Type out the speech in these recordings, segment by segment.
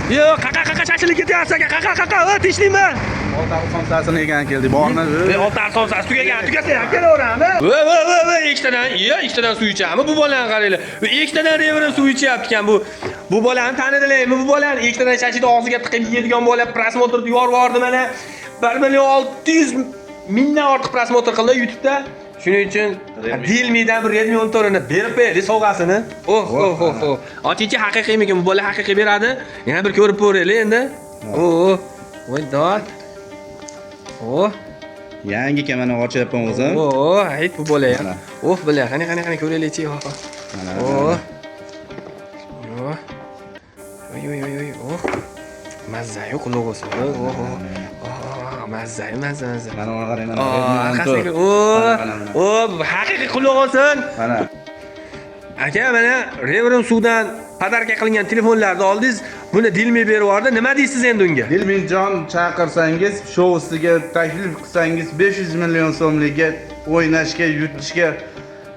Yo, qaqa shashilib ketyapsan, qaqa, tinchlikmi? Oltari somsasini yegan keldi. Bormi? Oltari somsasi tugasa ham kelaveramiz. Voy, ikkitadan suv ichami bu bolani qaranglar. Ikkitadan reverend suv ichyapti ekan bu. Bu bolani tanidilarmi? Bu bolani ikkitadan shashini og'ziga tiqib yeydigan bola prosmotrni yubordi mana. 1.600.000 dan ortiq prosmotr qildi YouTube'da. Shuning uchun Realme'dan bir Redmi 10 to'rini berib berdi sovg'asini. Oh. Ochingchi haqiqiymikan bu bola haqiqiy beradi? Yana bir ko'rib ko'raylik endi. Voy dod. Yangi kamani ochyapman o'zim. Ayt bu bola ham. Bola, qani ko'raylik-chi. Mana. Oy. Mazza-yu quloq o'sin. Mazza. Mana uni qarang, mana. Arkasiga. Haqiqiy quloq o'sin. Mana. Aka, mana Reverend suvdan podarka qilingan telefonlarni oldingiz, buni Dilmi berib yubordi. Nima deysiz endi unga? Dilminjon chaqirsangiz, shousiga taklif qilsangiz 500 million so'mlikka o'ynashga, yutishga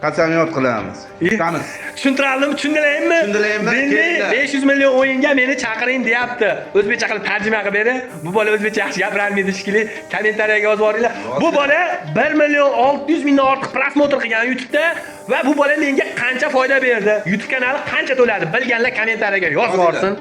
qasamyod qilamiz. Kutamiz. Tushuntiradimmi? Tushundilarmi? Dilmi 500 million o'yinga meni chaqiring deyapti. O'zbekcha qilib tarjima qilib bering. Bu bola o'zbekcha yaxshi gapirolmaydi shekilli. Kommentariyaga yozib yuboringlar. Bu bola 1.600.000 dan ortiq prosmotr qilgan YouTube'da va bu bola menga qancha foyda berdi? YouTube kanali qancha to'ladi? Bilganlar kommentariyaga yozib yuborsin.